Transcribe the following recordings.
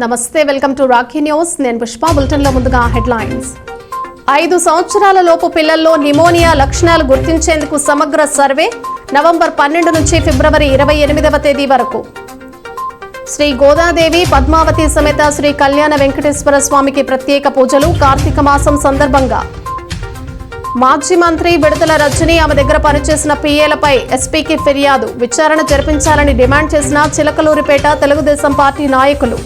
నమస్తే, welcome to Rakhi news. నేను పుష్ప. బులెటిన్లో ముందుగా హెడ్లైన్స్. 5 సంవత్సరాల లోపు పిల్లల్లో నిమోనియా లక్షణాలు గుర్తించేందుకు సమగ్ర సర్వే నవంబర్ 12 నుంచి ఫిబ్రవరి 28వ తేదీ వరకు. శ్రీ గోదాదేవి పద్మావతి సమేత శ్రీ కళ్యాణ వెంకటేశ్వర స్వామికి ప్రత్యేక పూజలు కార్తీక మాసం సందర్భంగా. మాజీ మంత్రి విడుదల రజని ఆమె దగ్గర పనిచేసిన పిఏలపై ఎస్పీకి ఫిర్యాదు. విచారణ జరిపించాలని డిమాండ్ చేసిన చిలకలూరిపేట తెలుగుదేశం పార్టీ నాయకులు.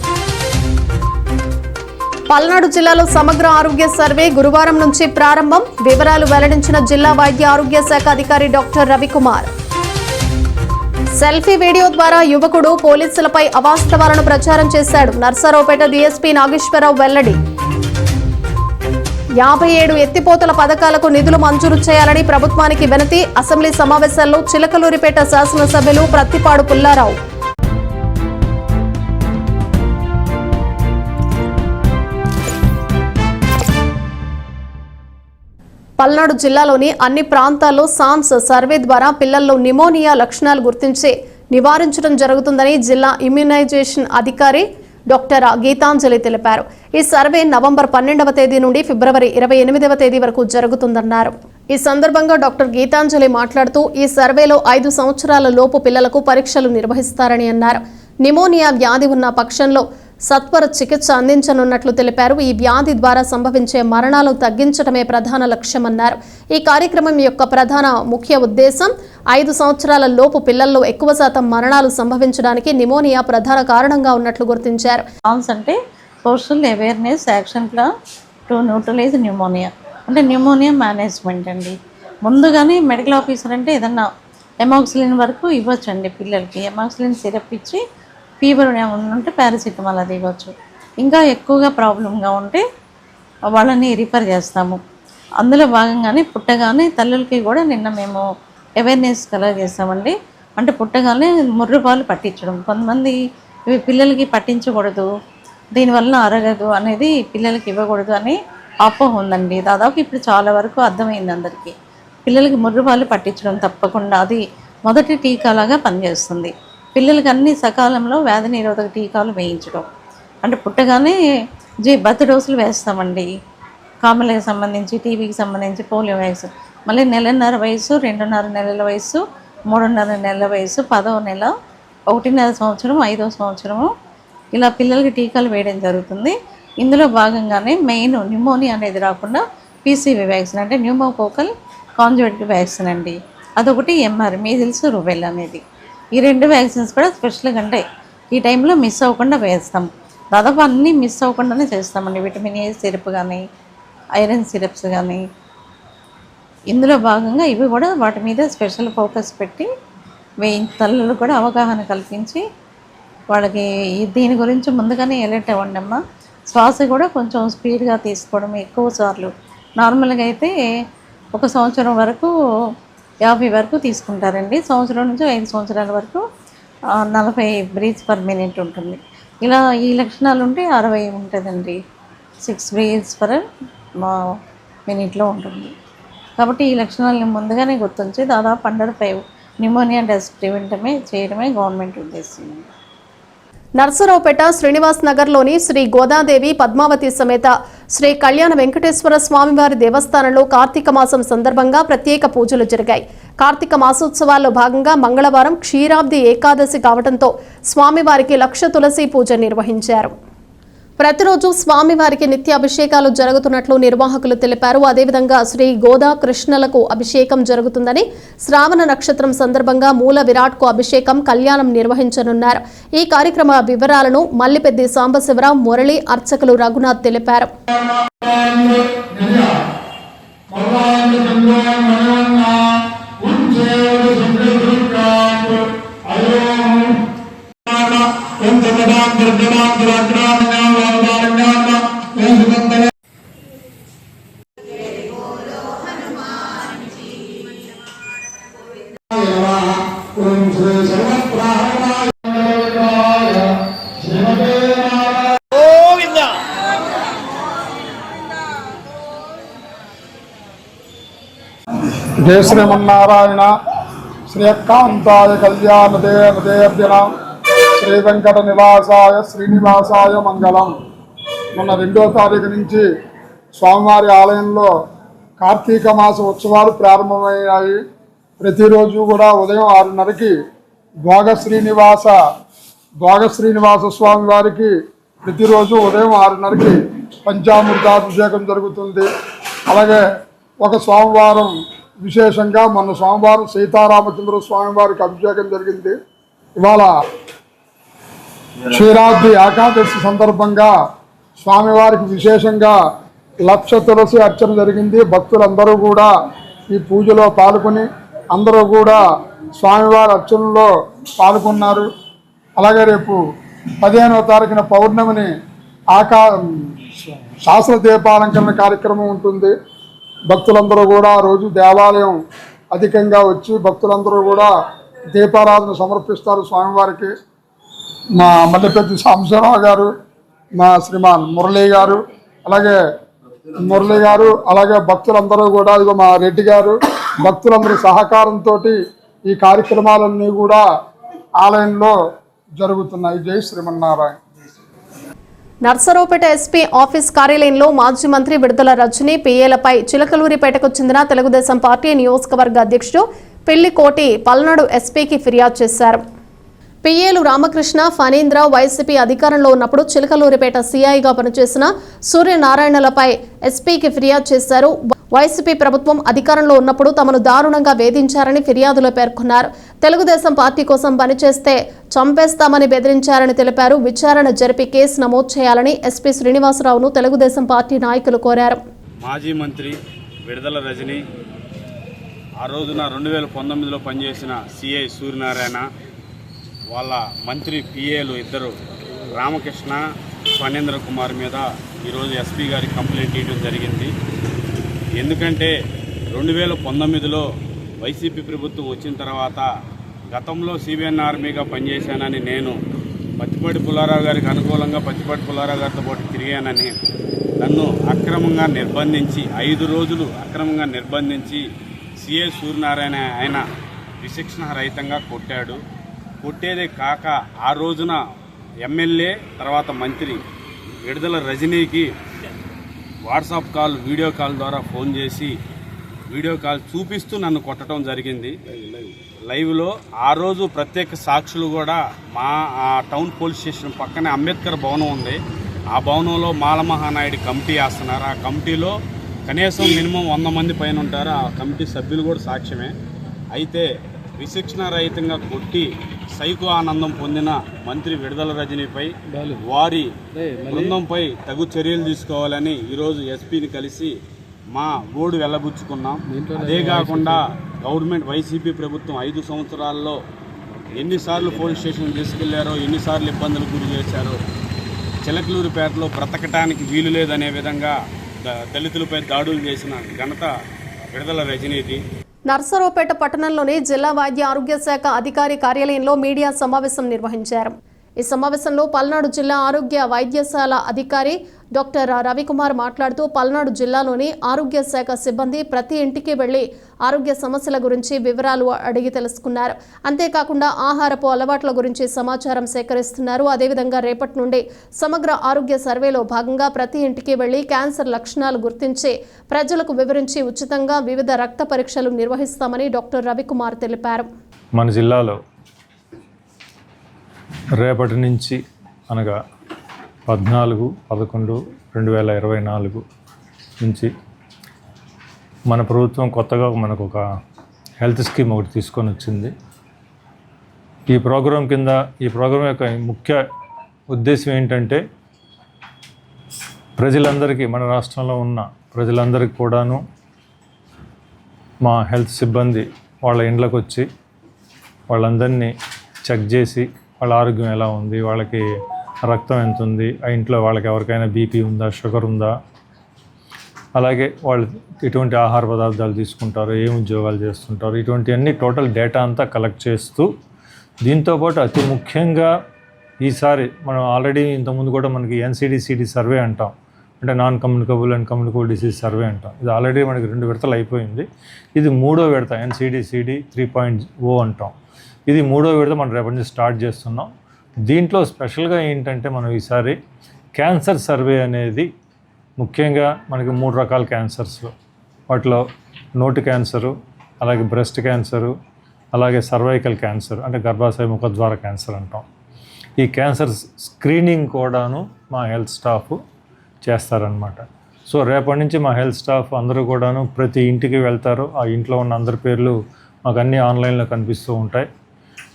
పల్నాడు జిల్లాలో సమగ్ర ఆరోగ్య సర్వే గురువారం నుంచి ప్రారంభం. వివరాలు వెల్లడించిన జిల్లా వైద్య ఆరోగ్య శాఖ అధికారి డాక్టర్ రవికుమార్. సెల్ఫీ వీడియో ద్వారా యువకుడు పోలీసులపై అవాస్తవాలను ప్రచారం చేశాడు. నర్సరావుపేట డీఎస్పీ నాగేశ్వరరావు వెల్లడి. 57 ఎత్తిపోతల పథకాలకు నిధులు మంజూరు చేయాలని ప్రభుత్వానికి వినతి. అసెంబ్లీ సమావేశాల్లో చిలకలూరిపేట శాసనసభ్యులు ప్రత్తిపాడు పుల్లారావు. పల్నాడు జిల్లాలోని అన్ని ప్రాంతాల్లో సామ్స్ సర్వే ద్వారా పిల్లల్లో నిమోనియా లక్షణాలు గుర్తించి నివారించడం జరుగుతుందని జిల్లా ఇమ్యునైజేషన్ అధికారి డాక్టర్ గీతాంజలి తెలిపారు. ఈ సర్వే నవంబర్ 12వ తేదీ నుండి ఫిబ్రవరి 28వ తేదీ వరకు జరుగుతుందన్నారు. ఈ సందర్భంగా డాక్టర్ గీతాంజలి మాట్లాడుతూ ఈ సర్వేలో 5 సంవత్సరాల లోపు పిల్లలకు పరీక్షలు నిర్వహిస్తారని అన్నారు. నిమోనియా వ్యాధి ఉన్న పక్షంలో సత్వర చికిత్స అందించనున్నట్లు తెలిపారు. ఈ వ్యాధి ద్వారా సంభవించే మరణాలు తగ్గించడమే ప్రధాన లక్ష్యమన్నారు. ఈ కార్యక్రమం యొక్క ప్రధాన ముఖ్య ఉద్దేశం 5 సంవత్సరాల లోపు పిల్లల్లో ఎక్కువ శాతం మరణాలు సంభవించడానికి నిమోనియా ప్రధాన కారణంగా ఉన్నట్లు గుర్తించారు. అంటే social awareness action plan to neutralize pneumonia అంటే న్యూమోనియా మేనేజ్మెంట్ అండి. ముందుగానే మెడికల్ ఆఫీసర్ అంటే ఏదన్నా ఎమాక్సిలిన్ వరకు ఇవ్వచ్చండి పిల్లలకి. ఎమాక్సిలిన్ సిరప్ ఇచ్చి ఫీవర్ ఉంటే పారాసిటమాల్ అది ఇవ్వచ్చు. ఇంకా ఎక్కువగా ప్రాబ్లంగా ఉంటే వాళ్ళని రిఫర్ చేస్తాము. అందులో భాగంగానే పుట్టగానే తల్లులకి కూడా నిన్న మేము అవేర్నెస్ కలెక్ట్ చేస్తామండి. అంటే పుట్టగానే ముర్రుపాలు పట్టించడం. కొంతమంది ఇవి పిల్లలకి పట్టించకూడదు, దీనివల్ల అరగదు అనేది పిల్లలకి ఇవ్వకూడదు అని అపోహ ఉందండి. దాదాపు ఇప్పుడు చాలా వరకు అర్థమైంది అందరికీ. పిల్లలకి ముర్రుపాలు పట్టించడం తప్పకుండా అది మొదటి టీకాలాగా పనిచేస్తుంది. పిల్లలకి అన్ని సకాలంలో వ్యాధి నిరోధక టీకాలు వేయించడం. అంటే పుట్టగానే బర్త్ డోసులు వేస్తామండి. కామలకు సంబంధించి, టీబీకి సంబంధించి, పోలియో వ్యాక్సిన్. మళ్ళీ 1.5 వయసు, 2.5 నెలల వయసు, 3.5 నెలల వయసు, 10వ నెల, 1.5 సంవత్సరం, 5వ సంవత్సరము ఇలా పిల్లలకి టీకాలు వేయడం జరుగుతుంది. ఇందులో భాగంగానే మెయిన్ న్యూమోనియా అనేది రాకుండా పీసీవీ వ్యాక్సిన్ అంటే న్యూమోకోకల్ కాంజుగేట్ వ్యాక్సిన్ అండి. అదొకటి ఎంఆర్ మీజిల్స్ రుబెల్ అనేది. ఈ 2 వ్యాక్సిన్స్ కూడా స్పెషల్గా అంటే ఈ టైంలో మిస్ అవ్వకుండా వేస్తాం. దాదాపు అన్నీ మిస్ అవ్వకుండానే చేస్తామండి. విటమిన్ ఏ సిరప్ కానీ, ఐరన్ సిరప్స్ కానీ. ఇందులో భాగంగా ఇవి కూడా వాటి మీద స్పెషల్ ఫోకస్ పెట్టి తల్లులు కూడా అవగాహన కల్పించి వాళ్ళకి దీని గురించి ముందుగానే ఎలర్ట్ అవ్వండమ్మా. శ్వాస కూడా కొంచెం స్పీడ్గా తీసుకోవడం ఎక్కువ సార్లు. నార్మల్గా అయితే 1 సంవత్సరం వరకు 50 వరకు తీసుకుంటారండి. సంవత్సరం నుంచి 5 సంవత్సరాల వరకు 40 బ్రీత్స్ పర్ మినిట్ ఉంటుంది. ఇలా ఈ లక్షణాలు ఉంటే 60 ఉంటుందండి. 6 బ్రీత్స్ పర్ మినిట్లో ఉంటుంది. కాబట్టి ఈ లక్షణాలను ముందుగానే గుర్తించి దాదాపు 105 న్యూమోనియా టెస్ట్ చేయడమే గవర్నమెంట్ ఉద్దేశం. నర్సరావుపేట శ్రీనివాస్ నగర్లోని శ్రీ గోదాదేవి పద్మావతి సమేత శ్రీ కళ్యాణ వెంకటేశ్వర స్వామివారి దేవస్థానంలో కార్తీక మాసం సందర్భంగా ప్రత్యేక పూజలు జరిగాయి. కార్తీక మాసోత్సవాల్లో భాగంగా మంగళవారం క్షీరాబ్ది ఏకాదశి కావడంతో స్వామివారికి 1,00,000 తులసి పూజ నిర్వహించారు. ప్రతిరోజు స్వామివారికి నిత్య అభిషేకాలు జరుగుతున్నట్లు నిర్వాహకులు తెలిపారు. అదేవిధంగా శ్రీ గోదా కృష్ణలకు అభిషేకం జరుగుతుందని, శ్రావణ నక్షత్రం సందర్భంగా మూల విరాట్కు అభిషేకం, కళ్యాణం నిర్వహించనున్నారు. ఈ కార్యక్రమ వివరాలను మల్లిపెద్ది సాంబశివరావు, మురళి, అర్చకులు రఘునాథ్ తెలిపారు. జయ శ్రీమన్నారాయణ. శ్రీకాంతాయ కళ్యాణ దేవదేవ్యన శ్రీ వెంకట నివాసాయ శ్రీనివాసాయ మంగళం. మొన్న 2వ తారీఖు నుంచి స్వామివారి ఆలయంలో కార్తీక మాస ఉత్సవాలు ప్రారంభమయ్యాయి. ప్రతిరోజు కూడా ఉదయం 6:30కి భోగ శ్రీనివాస స్వామి వారికి ప్రతిరోజు ఉదయం 6:30కి పంచామృతాభిషేకం జరుగుతుంది. అలాగే ఒక సోమవారం విశేషంగా మొన్న సోమవారం సీతారామచంద్ర స్వామి వారికి అభిషేకం జరిగింది. ఇవాళ క్షీరాబ్ది ఏకాదశి సందర్భంగా స్వామివారికి విశేషంగా 1,00,000 తులసి అర్చన జరిగింది. భక్తులందరూ కూడా ఈ పూజలో పాల్గొని అందరూ కూడా స్వామివారి అర్చనలో పాల్గొన్నారు. అలాగే రేపు 15వ తారీఖున పౌర్ణమిని శాస్త్ర దీపాలంకరణ కార్యక్రమం ఉంటుంది. భక్తులందరూ కూడా రోజు దేవాలయం అధికంగా వచ్చి భక్తులందరూ కూడా దీపారాధన సమర్పిస్తారు స్వామివారికి. మా మల్లెపెద్ది సాంబశివరావు గారు, మా శ్రీమాన్ మురళీ గారు, అలాగే భక్తులందరూ కూడా ఇదిగో మా రెడ్డి గారు, భక్తులందరూ సహకారంతో ఈ కార్యక్రమాలన్నీ కూడా ఆలయంలో జరుగుతున్నాయి. జై శ్రీమన్నారాయణ. నర్సరావుపేట ఎస్పీ ఆఫీస్ కార్యాలయంలో మాజీ మంత్రి విడుదల రజని పిఏలపై చిలకలూరిపేటకు చెందిన తెలుగుదేశం పార్టీ నియోజకవర్గ అధ్యక్షుడు పెళ్లికోటి పల్నాడు ఎస్పీకి ఫిర్యాదు చేశారు. పిఏలు రామకృష్ణ, ఫణీంద్ర వైసీపీ అధికారంలో ఉన్నప్పుడు చిలకలూరిపేట సీఐగా పనిచేసిన సూర్యనారాయణలపై ఎస్పీకి ఫిర్యాదు చేశారు. వైసీపీ ప్రభుత్వం అధికారంలో ఉన్నప్పుడు తమను దారుణంగా వేధించారని ఫిర్యాదులో పేర్కొన్నారు. తెలుగుదేశం పార్టీ కోసం పనిచేస్తే చంపేస్తామని బెదిరించారని తెలిపారు. విచారణ జరిపి కేసు నమోదు చేయాలని ఎస్పీ శ్రీనివాసరావును తెలుగుదేశం పార్టీ నాయకులు కోరారు. మాజీ మంత్రి విడుదల రజని, ఆ రోజున 2019లో పనిచేసిన సిఐ సూర్యనారాయణ, వాళ్ళ మంత్రి పిఏలు ఇద్దరు రామకృష్ణ, ఫణీంద్ర కుమార్ మీద ఈరోజు ఎస్పీ గారికి కంప్లైంట్ ఇవ్వడం జరిగింది. ఎందుకంటే 2019లో వైసీపీ ప్రభుత్వం వచ్చిన తర్వాత గతంలో సిబిఎన్ ఆర్మీగా పనిచేశానని నేను పత్తిపాటి పుల్లారావు గారికి అనుకూలంగా పత్తిపాటి పుల్లారావు గారితో పాటు తిరిగానని నన్ను అక్రమంగా నిర్బంధించి 5 రోజులు అక్రమంగా నిర్బంధించి సిఐ సూర్యనారాయణ ఆయన విశిక్షణ రహితంగా కొట్టాడు. కొట్టేదే కాక ఆ రోజున ఎమ్మెల్యే తర్వాత మంత్రి విడుదల రజనీకి వాట్సాప్ కాల్, వీడియో కాల్ ద్వారా ఫోన్ చేసి వీడియో కాల్ చూపిస్తూ నన్ను కొట్టడం జరిగింది లైవ్లో. ఆ రోజు ప్రత్యేక సాక్షులు కూడా మా టౌన్ పోలీస్ స్టేషన్ పక్కనే అంబేద్కర్ భవనం ఉంది. ఆ భవనంలో మాలమహానాయుడు కమిటీ వేస్తున్నారు. ఆ కమిటీలో కనీసం మినిమం 100 మంది పైన ఉంటారు. ఆ కమిటీ సభ్యులు కూడా సాక్ష్యమే. అయితే విశిక్షణ రహితంగా కొట్టి సైకో ఆనందం పొందిన మంత్రి విడుదల రజనీపై వారి బృందంపై తగు చర్యలు తీసుకోవాలని ఈరోజు ఎస్పీని కలిసి మా గోడు వెళ్ళబుచ్చుకున్నాం. అదే కాకుండా గవర్నమెంట్ వైసీపీ ప్రభుత్వం 5 సంవత్సరాల్లో ఎన్నిసార్లు పోలీస్ స్టేషన్ తీసుకెళ్లారో, ఎన్నిసార్లు ఇబ్బందులు గురి చేశారో, చిలకలూరిపేటలో బ్రతకటానికి వీలు లేదనే విధంగా దళితులపై దాడులు చేసిన ఘనత విడుదల రజనీది. నర్సరావుపేట పట్టణంలోని జిల్లా వైద్య ఆరోగ్య శాఖ అధికారి కార్యాలయంలో మీడియా సమావేశం నిర్వహించారు. ఈ సమావేశంలో పల్నాడు జిల్లా ఆరోగ్య వైద్యశాల అధికారి డాక్టర్ రవికుమార్ మాట్లాడుతూ పల్నాడు జిల్లాలోని ఆరోగ్య శాఖ సిబ్బంది ప్రతి ఇంటికి వెళ్లి ఆరోగ్య సమస్యల గురించి వివరాలు అడిగి తెలుసుకున్నారు. అంతేకాకుండా ఆహారపు అలవాట్ల గురించి సమాచారం సేకరిస్తున్నారు. అదేవిధంగా రేపటి నుండి సమగ్ర ఆరోగ్య సర్వేలో భాగంగా ప్రతి ఇంటికి వెళ్లి క్యాన్సర్ లక్షణాలు గుర్తించి ప్రజలకు వివరించి ఉచితంగా వివిధ రక్త పరీక్షలు నిర్వహిస్తామని డాక్టర్ రవికుమార్ తెలిపారు. మన జిల్లాలో రేపటి నుంచి అనగా 14/11/2024 నుంచి మన ప్రభుత్వం కొత్తగా మనకు ఒక హెల్త్ స్కీమ్ ఒకటి తీసుకొని వచ్చింది. ఈ ప్రోగ్రాం యొక్క ముఖ్య ఉద్దేశం ఏంటంటే ప్రజలందరికీ, మన రాష్ట్రంలో ఉన్న ప్రజలందరికీ కూడాను మా హెల్త్ సిబ్బంది వాళ్ళ ఇండ్లకు వచ్చి వాళ్ళందరినీ చెక్ చేసి వాళ్ళ ఆరోగ్యం ఎలా ఉంది, వాళ్ళకి రక్తం ఎంత ఉంది, ఆ ఇంట్లో వాళ్ళకి ఎవరికైనా బీపీ ఉందా, షుగర్ ఉందా, అలాగే వాళ్ళు ఎటువంటి ఆహార పదార్థాలు తీసుకుంటారు, ఏం ఉద్యోగాలు చేస్తుంటారు, ఇటువంటివన్నీ టోటల్ డేటా అంతా కలెక్ట్ చేస్తూ, దీంతోపాటు అతి ముఖ్యంగా ఈసారి మనం ఆల్రెడీ ఇంతకుముందు కూడా మనకి NCD/CD సర్వే అంటాం, అంటే non communicable and communicable disease survey అంటాం. ఇది ఆల్రెడీ మనకి 2 విడతలు అయిపోయింది. ఇది 3వ విడత NCD/CD 3.0 అంటాం. ఇది 3వ విడత మనం రేపటి నుంచి స్టార్ట్ చేస్తున్నాం. దీంట్లో స్పెషల్గా ఏంటంటే మనం ఈసారి క్యాన్సర్ సర్వే అనేది ముఖ్యంగా మనకి 3 రకాల క్యాన్సర్స్, వాటిలో నోటి క్యాన్సరు, అలాగే బ్రెస్ట్ క్యాన్సరు, అలాగే సర్వైకల్ క్యాన్సర్ అంటే గర్భాశయ ముఖద్వార క్యాన్సర్ అంటాం. ఈ క్యాన్సర్ స్క్రీనింగ్ కూడాను మా హెల్త్ స్టాఫ్ చేస్తారనమాట. సో రేపటి నుంచి మా హెల్త్ స్టాఫ్ అందరూ కూడాను ప్రతి ఇంటికి వెళ్తారు. ఆ ఇంట్లో ఉన్న అందరి పేర్లు మాకు అన్నీ ఆన్లైన్లో కనిపిస్తూ ఉంటాయి.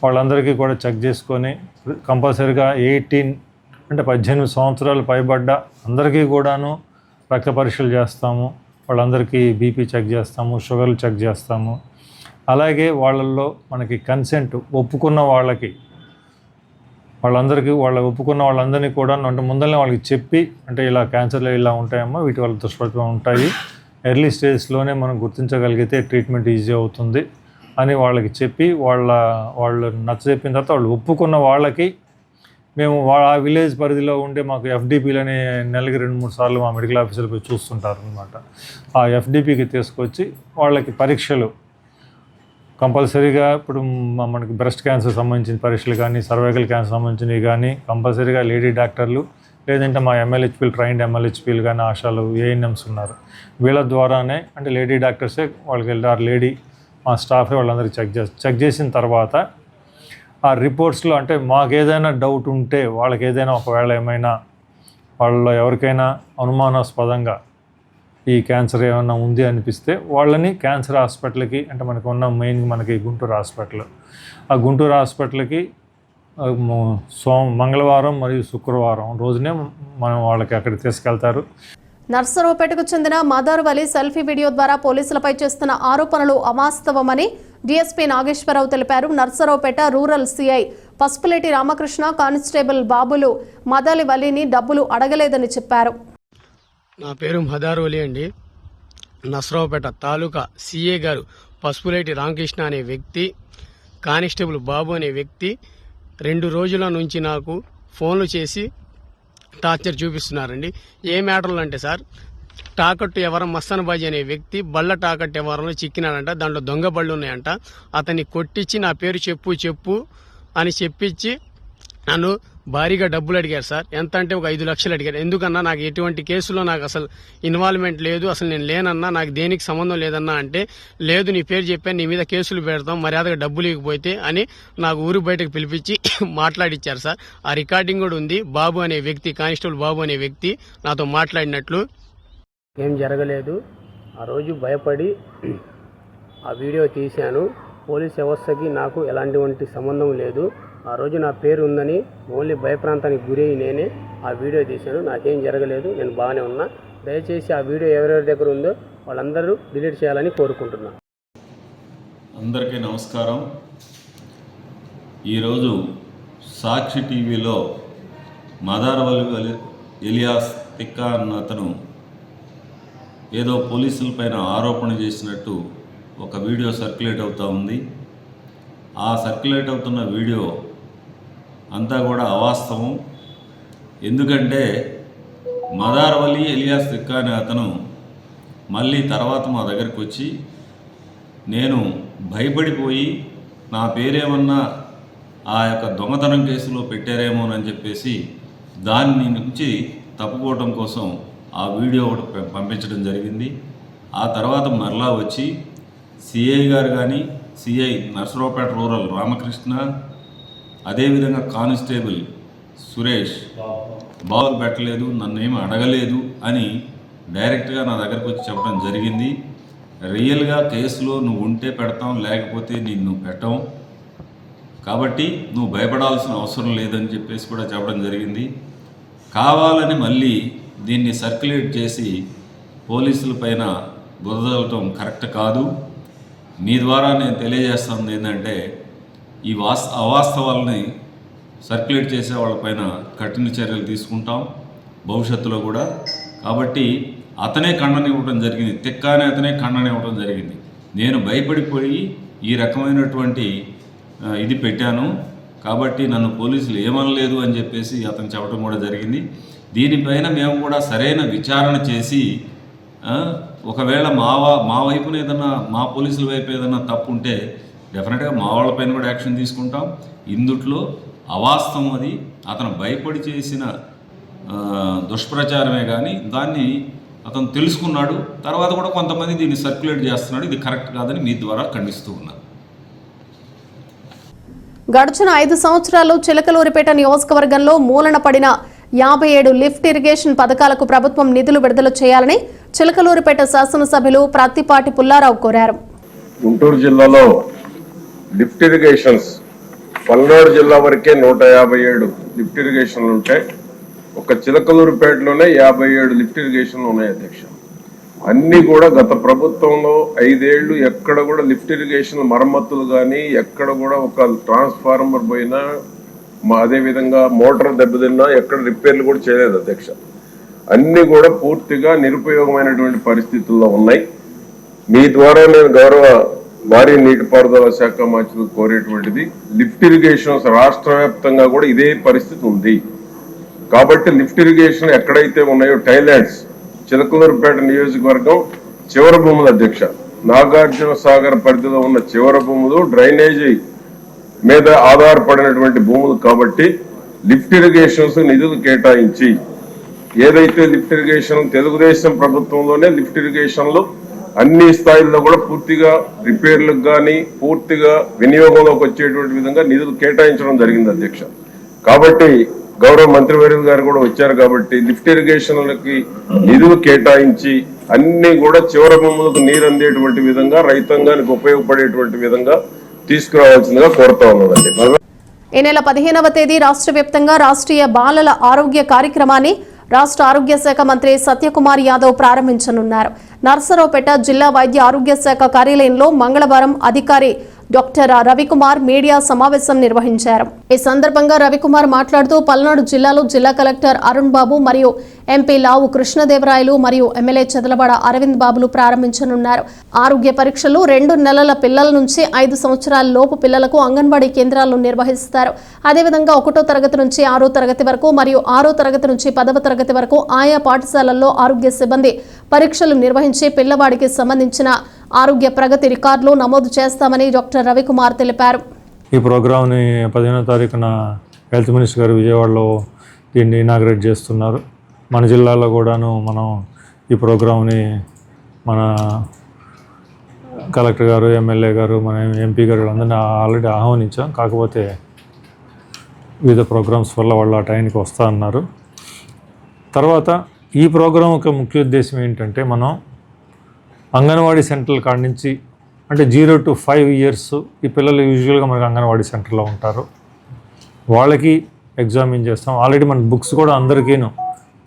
వాళ్ళందరికీ కూడా చెక్ చేసుకొని కంపల్సరీగా 18 అంటే 18 సంవత్సరాలు పైబడ్డ అందరికీ కూడాను రక్త పరీక్షలు చేస్తాము. వాళ్ళందరికీ బీపీ చెక్ చేస్తాము, షుగర్లు చెక్ చేస్తాము. అలాగే వాళ్ళల్లో మనకి కన్సెంట్ ఒప్పుకున్న ఒప్పుకున్న వాళ్ళందరినీ కూడా అంటే ముందరనే వాళ్ళకి చెప్పి అంటే ఇలా క్యాన్సర్లు ఇలా ఉంటాయమ్మా, వీటి వల్ల దుష్ఫలితం ఉంటాయి, ఎర్లీ స్టేజ్లోనే మనం గుర్తించగలిగితే ట్రీట్మెంట్ ఈజీ అవుతుంది అని వాళ్ళకి చెప్పి వాళ్ళు నచ్చజెప్పిన తర్వాత వాళ్ళు ఒప్పుకున్న వాళ్ళకి మేము ఆ విలేజ్ పరిధిలో ఉండే మాకు ఎఫ్డిపిలని నెలకి 2-3 సార్లు మా మెడికల్ ఆఫీసర్లు పోయి చూస్తుంటారు అనమాట. ఆ ఎఫ్డిపికి తీసుకొచ్చి వాళ్ళకి పరీక్షలు కంపల్సరీగా ఇప్పుడు మనకి బ్రెస్ట్ క్యాన్సర్ సంబంధించిన పరీక్షలు కానీ, సర్వైకల్ క్యాన్సర్ సంబంధించినవి కానీ కంపల్సరీగా లేడీ డాక్టర్లు, లేదంటే మా ఎంఎల్హెచ్పీలు, ట్రైన్డ్ ఎంఎల్హెచ్పీలు కానీ, ఆశాలు, ఏఎన్ఎంస్ ఉన్నారు. వీళ్ళ ద్వారానే అంటే లేడీ డాక్టర్సే వాళ్ళకి వెళ్ళారు, లేడీ మా స్టాఫే వాళ్ళందరికీ చెక్ చేసిన తర్వాత ఆ రిపోర్ట్స్లో అంటే మాకు ఏదైనా డౌట్ ఉంటే వాళ్ళకి ఏదైనా ఒకవేళ ఏమైనా వాళ్ళలో ఎవరికైనా అనుమానాస్పదంగా ఈ క్యాన్సర్ ఏమైనా ఉంది అనిపిస్తే వాళ్ళని క్యాన్సర్ హాస్పిటల్కి అంటే మనకి గుంటూరు హాస్పిటల్, ఆ గుంటూరు హాస్పిటల్కి మంగళవారం మరియు శుక్రవారం రోజునే మనం వాళ్ళకి అక్కడికి తీసుకెళ్తారు. నర్సరావుపేటకు చెందిన మదర్ వలి సెల్ఫీ వీడియో ద్వారా పోలీసులపై చేస్తున్న ఆరోపణలు అవాస్తవమని డీఎస్పీ నాగేశ్వరరావు తెలిపారు. Narasaraopet rural CI Pasupuleti Ramakrishna, constable బాబులు మదలి వలిని డబ్బులు అడగలేదని చెప్పారు. నా పేరు మదారోలి అండి. నర్సరావుపేట తాలూకా సిఏ గారు పసుపులేటి రామకృష్ణ అనే వ్యక్తి, కానిస్టేబుల్ బాబు అనే వ్యక్తి 2 రోజుల నుంచి నాకు ఫోన్లు చేసి టార్చర్ చూపిస్తున్నారండి. ఏ మ్యాటర్లు అంటే సార్, టాకట్టు ఎవరం మస్తానబాజీ అనే వ్యక్తి బళ్ళ టాకట్టు ఎవరంలో చిక్కినాడంట, దాంట్లో దొంగ బళ్ళు ఉన్నాయంట. అతన్ని కొట్టించి నా పేరు చెప్పు అని చెప్పించి నన్ను భారీగా డబ్బులు అడిగారు సార్. ఎంత అంటే ఒక 5 లక్షలు అడిగారు. ఎందుకన్నా నాకు ఎటువంటి కేసులో నాకు అసలు ఇన్వాల్వ్మెంట్ లేదు, అసలు నేను లేనన్నా, నాకు దేనికి సంబంధం లేదన్నా అంటే, లేదు నీ పేరు చెప్పాను, నీ మీద కేసులు పెడతాం, మర్యాదగా డబ్బులు ఇవ్వకపోతే అని నాకు ఊరు బయటకు పిలిపించి మాట్లాడిచ్చారు సార్. ఆ రికార్డింగ్ కూడా ఉంది. బాబు అనే వ్యక్తి, కానిస్టేబుల్ బాబు అనే వ్యక్తి నాతో మాట్లాడినట్లు. ఏం జరగలేదు. ఆ రోజు భయపడి ఆ వీడియో తీశాను. పోలీస్ వ్యవస్థకి నాకు ఎలాంటి సంబంధం లేదు. ఆ రోజు నా పేరు ఉందని ఓన్లీ భయప్రాంతానికి గురయ్యి నేనే ఆ వీడియో తీశాను. నాకేం జరగలేదు, నేను బాగానే ఉన్నా. దయచేసి ఆ వీడియో ఎవరెవరి దగ్గర ఉందో వాళ్ళందరూ డిలీట్ చేయాలని కోరుకుంటున్నాను. అందరికీ నమస్కారం. ఈరోజు సాక్షి టీవీలో మదారవలి ఎలియాస్ తిక్కా అన్న అతను ఏదో పోలీసులపైన ఆరోపణ చేసినట్టు ఒక వీడియో సర్క్యులేట్ అవుతూ ఉంది. ఆ సర్క్యులేట్ అవుతున్న వీడియో అంతా కూడా అవాస్తవం. ఎందుకంటే మదారవలి ఎలియాస్ తిక్కా అనే అతను మళ్ళీ తర్వాత మా దగ్గరికి వచ్చి నేను భయపడిపోయి నా పేరేమన్నా ఆ యొక్క దొంగతనం కేసులో పెట్టారేమోనని చెప్పేసి దాని నుంచి తప్పుకోవడం కోసం ఆ వీడియో ఒకటి పంపించడం జరిగింది. ఆ తర్వాత మరలా వచ్చి సిఐ గారు కానీ, సిఐ నర్సరావుపేట రూరల్ రామకృష్ణ, అదేవిధంగా కానిస్టేబుల్ సురేష్ బాబులు పెట్టలేదు, నన్ను ఏమి అడగలేదు అని డైరెక్ట్గా నా దగ్గరకు వచ్చి చెప్పడం జరిగింది. రియల్గా కేసులో నువ్వు ఉంటే పెడతాం, లేకపోతే నిన్ను పెట్టాం, కాబట్టి నువ్వు భయపడాల్సిన అవసరం లేదని చెప్పేసి కూడా చెప్పడం జరిగింది. కావాలని మళ్ళీ దీన్ని సర్క్యులేట్ చేసి పోలీసుల పైన బురదలటం కరెక్ట్ కాదు. మీ ద్వారా నేను తెలియజేస్తుంది ఏంటంటే ఈ అవాస్తవాలని సర్క్యులేట్ చేసే వాళ్ళపైన కఠిన చర్యలు తీసుకుంటాం భవిష్యత్తులో కూడా. కాబట్టి అతనే ఖండనివ్వడం జరిగింది, తిక్కానే అతనే ఖండనివ్వడం జరిగింది. నేను భయపడిపోయి ఈ రకమైనటువంటి ఇది పెట్టాను, కాబట్టి నన్ను పోలీసులు ఏమనలేదు అని చెప్పేసి అతను చెప్పడం కూడా జరిగింది. దీనిపైన మేము కూడా సరైన విచారణ చేసి ఒకవేళ మా వైపున ఏదన్నా, మా పోలీసుల వైపు ఏదన్నా తప్పు ఉంటే డెఫినెట్గా మా వాళ్ళపైన కూడా యాక్షన్ తీసుకుంటాం. ఇందుట్లో అవాస్తవం, అది అతను భయపడి చేసిన దుష్ప్రచారమే. కానీ దాన్ని అతను తెలుసుకున్నాడు. తర్వాత కూడా కొంతమంది దీన్ని సర్క్యులేట్ చేస్తున్నాడు. ఇది కరెక్ట్ కాదని మీ ద్వారా ఖండిస్తూ ఉన్నాను. గడిచిన 5 సంవత్సరాలు చిలకలూరిపేట నియోజకవర్గంలో మూలన పడిన 57 లిఫ్ట్ ఇరిగేషన్ పథకాలకు ప్రభుత్వం నిధులు విడుదల చేయాలని చిలకలూరిపేట శాసనసభ్యులు ప్రత్తిపాటి పుల్లారావు కోరారు. గుంటూరు జిల్లాలో లిఫ్ట్ ఇరిగేషన్స్ పల్నాడు జిల్లా వరకే 157 లిఫ్ట్ ఇరిగేషన్లు ఉంటాయి. ఒక చిలకలూరుపేటలోనే 57 లిఫ్ట్ ఇరిగేషన్లు ఉన్నాయి అధ్యక్ష. అన్నీ కూడా గత ప్రభుత్వంలో 5 ఏళ్ళు ఎక్కడ కూడా లిఫ్ట్ ఇరిగేషన్ మరమ్మతులు కానీ, ఎక్కడ కూడా ఒక ట్రాన్స్ఫార్మర్ పోయినా, అదేవిధంగా మోటార్ దెబ్బతిన్నా ఎక్కడ రిపేర్లు కూడా చేయలేదు అధ్యక్ష. అన్నీ కూడా పూర్తిగా నిరుపయోగమైనటువంటి పరిస్థితుల్లో ఉన్నాయి. మీ ద్వారా నేను గౌరవ భారీ నీటిపారుదల శాఖ మంత్రులు కోరేటువంటిది, లిఫ్ట్ ఇరిగేషన్స్ రాష్ట్ర వ్యాప్తంగా కూడా ఇదే పరిస్థితి ఉంది. కాబట్టి లిఫ్ట్ ఇరిగేషన్ ఎక్కడైతే ఉన్నాయో టైలాండ్స్, చిలకలూరుపేట నియోజకవర్గం చివరి భూములు అధ్యక్ష, నాగార్జున సాగర్ పరిధిలో ఉన్న చివరి భూములు డ్రైనేజీ మీద ఆధారపడినటువంటి భూములు. కాబట్టి లిఫ్ట్ ఇరిగేషన్స్ నిధులు కేటాయించి, ఏదైతే లిఫ్ట్ ఇరిగేషన్ తెలుగుదేశం ప్రభుత్వంలోనే లిఫ్ట్ ఇరిగేషన్లు అన్ని స్థాయిల్లో కూడా పూర్తిగా రిపేర్లకు కానీ పూర్తిగా వినియోగంలోకి వచ్చేటువంటి విధంగా నిధులు కేటాయించడం జరిగింది అధ్యక్ష. కాబట్టి గౌరవ మంత్రివర్యులు గారు కూడా వచ్చారు కాబట్టి లిఫ్ట్ ఇరిగేషన్లకి నిధులు కేటాయించి అన్ని కూడా చివరి భూములకు నీరు అందేటువంటి విధంగా, రైతాంగానికి ఉపయోగపడేటువంటి విధంగా తీసుకురావాల్సిందిగా కోరుతా ఉన్నదండి. ఈ నెల 15వ తేదీ రాష్ట్ర వ్యాప్తంగా రాష్ట్రీయ బాలల ఆరోగ్య కార్యక్రమాన్ని రాష్ట్ర ఆరోగ్య శాఖ మంత్రి సత్యకుమార్ యాదవ్ ప్రారంభించనున్నారు. నర్సరావుపేట జిల్లా వైద్య ఆరోగ్య శాఖ కార్యాలయంలో మంగళవారం అధికారి డాక్టర్ రవికుమార్ మీడియా సమావేశం నిర్వహించారు. ఈ సందర్భంగా రవికుమార్ మాట్లాడుతూ పల్నాడు జిల్లాలో జిల్లా కలెక్టర్ అరుణ్ బాబు మరియు ఎంపీ లావు కృష్ణదేవరాయలు మరియు ఎమ్మెల్యే చదలవాడ అరవింద్ బాబులు ప్రారంభించనున్నారు. ఆరోగ్య పరీక్షలు 2 నెలల పిల్లల నుంచి 5 సంవత్సరాల లోపు పిల్లలకు అంగన్వాడీ కేంద్రాల్లో నిర్వహిస్తారు. అదేవిధంగా 1వ తరగతి నుంచి 6వ తరగతి వరకు మరియు 6వ తరగతి నుంచి 10వ తరగతి వరకు ఆయా పాఠశాలల్లో ఆరోగ్య సిబ్బంది పరీక్షలు నిర్వహించి పిల్లవాడికి సంబంధించిన ఆరోగ్య ప్రగతి రికార్డులు నమోదు చేస్తామని డాక్టర్ రవికుమార్ తెలిపారు. ఈ ప్రోగ్రామ్ని 15వ తారీఖున హెల్త్ మినిస్టర్ గారు విజయవాడలో దీన్ని ఇనాగ్రేట్ చేస్తున్నారు. మన జిల్లాలో కూడాను మనం ఈ ప్రోగ్రామ్ని మన కలెక్టర్ గారు, ఎమ్మెల్యే గారు, మన ఎంపీ గారు అందరినీ ఆల్రెడీ ఆహ్వానించాం. కాకపోతే వివిధ ప్రోగ్రామ్స్ వల్ల వాళ్ళు ఆ టైంకి వస్తా అన్నారు. తర్వాత ఈ ప్రోగ్రాం యొక్క ముఖ్య ఉద్దేశం ఏంటంటే, మనం అంగన్వాడీ సెంటర్ల కాడ నుంచి అంటే 0 to 5 years ఈ పిల్లలు యూజువల్గా మనకు అంగన్వాడీ సెంటర్లో ఉంటారు. వాళ్ళకి ఎగ్జామిన్ చేస్తాం. ఆల్రెడీ మన బుక్స్ కూడా అందరికీను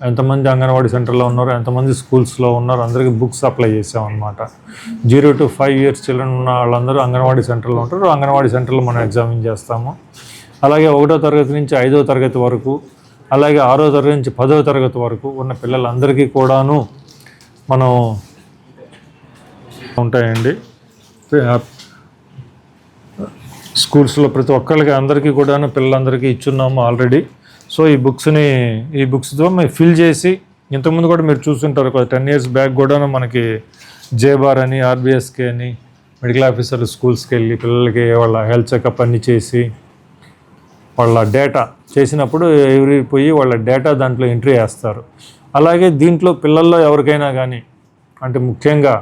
ఎంతమంది అంగన్వాడీ సెంటర్లో ఉన్నారో, ఎంతమంది స్కూల్స్లో ఉన్నారో అందరికీ బుక్స్ అప్లై చేసామన్నమాట. 0 to 5 years చిల్డ్రన్ ఉన్న వాళ్ళందరూ అంగన్వాడీ సెంటర్లో ఉంటారు. అంగన్వాడీ సెంటర్లో మనం ఎగ్జామిన్ చేస్తాము. అలాగే 1వ తరగతి నుంచి 5వ తరగతి వరకు, అలాగే 6వ తరగతి నుంచి 10వ తరగతి వరకు ఉన్న పిల్లలందరికీ కూడాను మనం ఉంటాయండి. స్కూల్స్లో ప్రతి ఒక్కరికి అందరికీ కూడాను పిల్లలందరికీ ఇచ్చున్నాము ఆల్రెడీ. సో ఈ బుక్స్తో మేము ఫిల్ చేసి, ఇంతకుముందు కూడా మీరు చూస్తుంటారు 10 years బ్యాక్ కూడాను మనకి జేబార్ అని, ఆర్బీఎస్కే అని మెడికల్ ఆఫీసర్లు స్కూల్స్కి వెళ్ళి పిల్లలకి వాళ్ళ హెల్త్ చెకప్ అన్నీ చేసి వాళ్ళ డేటా చేసినప్పుడు పోయి వాళ్ళ డేటా దాంట్లో ఎంట్రీ చేస్తారు. అలాగే దీంట్లో పిల్లల్లో ఎవరికైనా కానీ, అంటే ముఖ్యంగా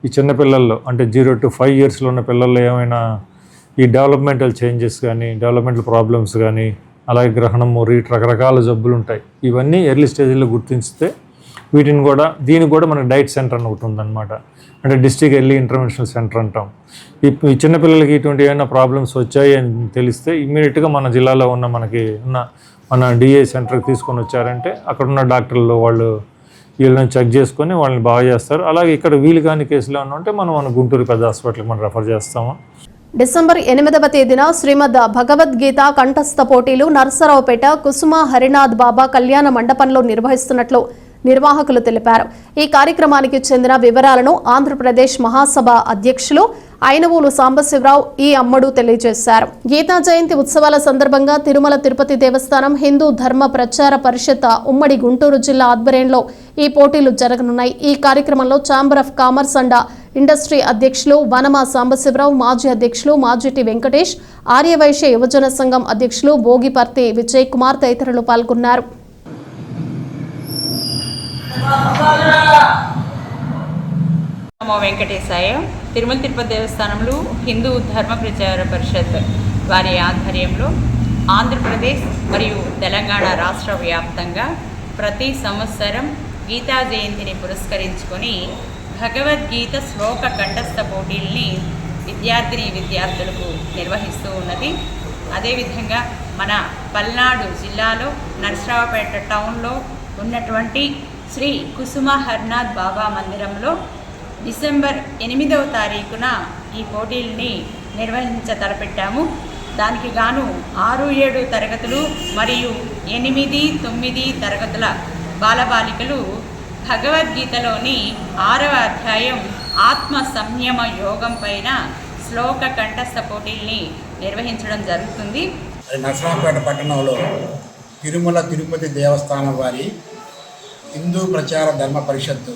ఈ చిన్నపిల్లల్లో అంటే 0 to 5 yearsలో ఉన్న పిల్లల్లో ఏమైనా ఈ డెవలప్మెంటల్ చేంజెస్ కానీ, డెవలప్మెంటల్ ప్రాబ్లమ్స్ కానీ, అలాగే గ్రహణము, రకరకాల జబ్బులు ఉంటాయి. ఇవన్నీ ఎర్లీ స్టేజ్లో గుర్తించితే దీనికి కూడా మనకి డైట్ సెంటర్ అని ఒకటి ఉందన్నమాట. అంటే డిస్ట్రిక్ట్ ఎర్లీ ఇంటర్వెన్షనల్ సెంటర్ అంటాం. ఈ చిన్నపిల్లలకి ఇటువంటి ఏమైనా ప్రాబ్లమ్స్ వచ్చాయి అని తెలిస్తే ఇమ్మీడియట్గా మన జిల్లాలో ఉన్న మన డిఏ సెంటర్కి తీసుకొని వచ్చారంటే అక్కడ ఉన్న డాక్టర్లు వాళ్ళు వీళ్ళని చెక్ చేసుకొని వాళ్ళని బాగా చేస్తారు. అలాగే ఇక్కడ వీలు కాని కేసులు ఏమైనా ఉంటే మన గుంటూరు పెద్ద హాస్పిటల్కి మనం రెఫర్ చేస్తాము. డిసెంబర్ 8వ తేదీన శ్రీమద్ భగవద్గీత కంఠస్థ పోటీలు నర్సరావుపేట కుసుమ హరినాథ్ బాబా కళ్యాణ మండపంలో నిర్వహిస్తున్నట్లు నిర్వాహకులు తెలిపారు. ఈ కార్యక్రమానికి చెందిన వివరాలను ఆంధ్రప్రదేశ్ మహాసభ అధ్యక్షులు ఐనవోలు సాంబశివరావు ఈ అమ్మడు తెలియజేశారు. గీతా జయంతి ఉత్సవాల సందర్భంగా తిరుమల తిరుపతి దేవస్థానం హిందూ ధర్మ ప్రచార పరిషత్ ఉమ్మడి గుంటూరు జిల్లా ఆధ్వర్యంలో ఈ పోటీలు జరగనున్నాయి. ఈ కార్యక్రమంలో chamber of commerce and industry అధ్యక్షులు వనమా సాంబశివరావు, మాజీ అధ్యక్షులు మాజిటి వెంకటేష్, ఆర్యవైశ్య యువజన సంఘం అధ్యక్షులు భోగిపర్తి విజయ్ కుమార్ తదితరులు పాల్గొన్నారు. నమో వెంకటేశాయ. తిరుమల తిరుపతి దేవస్థానంలో హిందూ ధర్మ ప్రచార పరిషత్ వారి ఆధ్వర్యంలో ఆంధ్రప్రదేశ్ మరియు తెలంగాణ రాష్ట్ర వ్యాప్తంగా ప్రతి సంవత్సరం గీతా జయంతిని పురస్కరించుకొని భగవద్గీత శ్లోక కంఠస్థ పోటీల్ని విద్యార్థులకు నిర్వహిస్తూ ఉన్నది. అదేవిధంగా మన పల్నాడు జిల్లాలో నర్సరావుపేట టౌన్లో ఉన్నటువంటి శ్రీ కుసుమ హర్నాథ్ బాబా మందిరంలో డిసెంబర్ 8వ తారీఖున ఈ పోటీల్ని నిర్వహించతలపెట్టాము. దానికి గాను 6, 7 తరగతులు మరియు 8, 9 తరగతుల బాలబాలికలు భగవద్గీతలోని 6వ అధ్యాయం ఆత్మ సంయమ యోగం పైన శ్లోక కంఠస్థ పోటీల్ని నిర్వహించడం జరుగుతుంది. నర్సరావుపేట పట్టణంలో తిరుమల తిరుపతి దేవస్థానం వారి హిందూ ప్రచార ధర్మ పరిషత్తు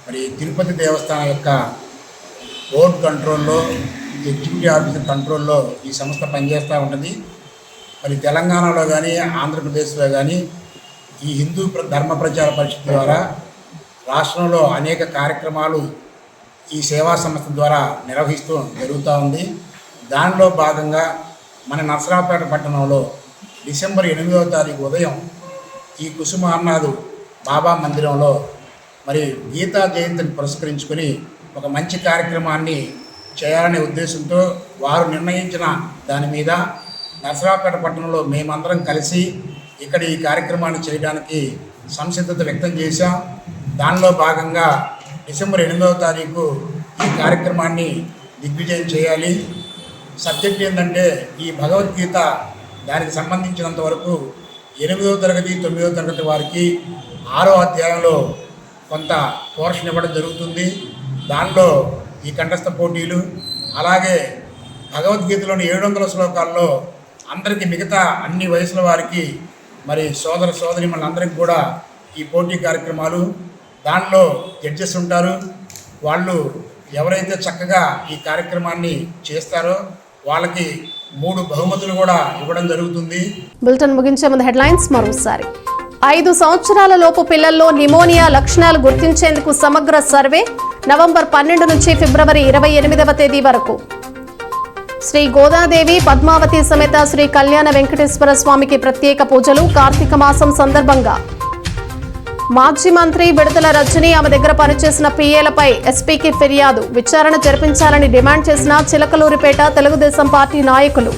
మరి తిరుపతి దేవస్థానం యొక్క బోర్డ్ కంట్రోల్లో, ఎగ్జిక్యూటివ్ ఆఫీసర్ కంట్రోల్లో ఈ సంస్థ పనిచేస్తూ ఉంటుంది. మరి తెలంగాణలో కానీ ఆంధ్రప్రదేశ్లో కానీ ఈ హిందూ ధర్మ ప్రచార పరిషత్ ద్వారా రాష్ట్రంలో అనేక కార్యక్రమాలు ఈ సేవా సంస్థ ద్వారా నిర్వహిస్తూ జరుగుతూ ఉంది. దానిలో భాగంగా మన నర్సరావుపేట పట్టణంలో డిసెంబర్ 8వ తారీఖు ఉదయం ఈ కుసుమ హర్నాథ్ బాబా మందిరంలో మరి గీతా జయంతిని పురస్కరించుకొని ఒక మంచి కార్యక్రమాన్ని చేయాలనే ఉద్దేశంతో వారు నిర్ణయించిన దాని మీద నర్సరావుపేట పట్టణంలో మేమందరం కలిసి ఇక్కడ ఈ కార్యక్రమాన్ని చేయడానికి సంసిద్ధత వ్యక్తం చేశాం. దానిలో భాగంగా డిసెంబర్ 8వ తారీఖు ఈ కార్యక్రమాన్ని దిగ్విజయం చేయాలి. సబ్జెక్ట్ ఏంటంటే ఈ భగవద్గీత దానికి సంబంధించినంత వరకు 8వ తరగతి 9వ తరగతి వారికి 6వ అధ్యాయంలో కొంత పోర్షన్ ఇవ్వడం జరుగుతుంది. దానిలో ఈ కంఠస్థ పోటీలు, అలాగే భగవద్గీతలోని 700 శ్లోకాల్లో అందరికీ మిగతా అన్ని వయసుల వారికి మరి సోదర సోదరీమణులందరికీ కూడా ఈ పోటీ కార్యక్రమాలు, దానిలో జడ్జెస్ ఉంటారు. వాళ్ళు ఎవరైతే చక్కగా ఈ కార్యక్రమాన్ని చేస్తారో వాళ్ళకి 3 బహుమతులు కూడా ఇవ్వడం జరుగుతుంది. బులెటిన్ ముగించే ముందు హెడ్లైన్స్ మరోసారి. 5 సంవత్సరాల లోపు పిల్లల్లో నిమోనియా లక్షణాలు గుర్తించేందుకు సమగ్ర సర్వే నవంబర్ 12 నుంచి ఫిబ్రవరి 28వ తేదీ వరకు. శ్రీ గోదాదేవి పద్మావతి సమేత శ్రీ కళ్యాణ వెంకటేశ్వర స్వామికి ప్రత్యేక పూజలు కార్తీక మాసం సందర్భంగా. మాజీ మంత్రి విడుదల రజని ఆమె దగ్గర పనిచేసిన పిఏలపై ఎస్పీకి ఫిర్యాదు, విచారణ జరిపించాలని డిమాండ్ చేసిన చిలకలూరిపేట తెలుగుదేశం పార్టీ నాయకులు.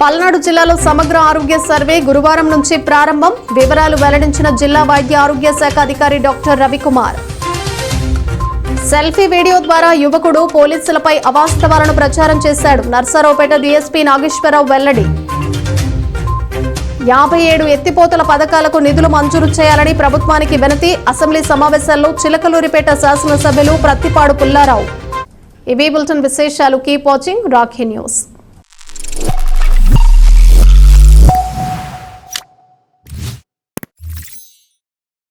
పల్నాడు జిల్లాలో సమగ్ర ఆరోగ్య సర్వే గురువారం నుంచి ప్రారంభం, వివరాలు వెల్లడించిన జిల్లా వైద్య ఆరోగ్య శాఖ అధికారి డాక్టర్ రవికుమార్. సెల్ఫీ వీడియో ద్వారా యువకుడు పోలీసులపై అవాస్తవాలను ప్రచారం చేశాడు, నర్సరావుపేట డీఎస్పీ నాగేశ్వరరావు వెల్లడి. 57 ఎత్తిపోతల పథకాలకు నిధులు మంజూరు చేయాలని ప్రభుత్వానికి వినతి, అసెంబ్లీ సమావేశాల్లో చిలకలూరిపేట శాసనసభ్యులు ప్రత్తిపాడు పుల్లారావు. ఇవి బులెటిన్ విశేషాలు. Keep watching Rakhi news.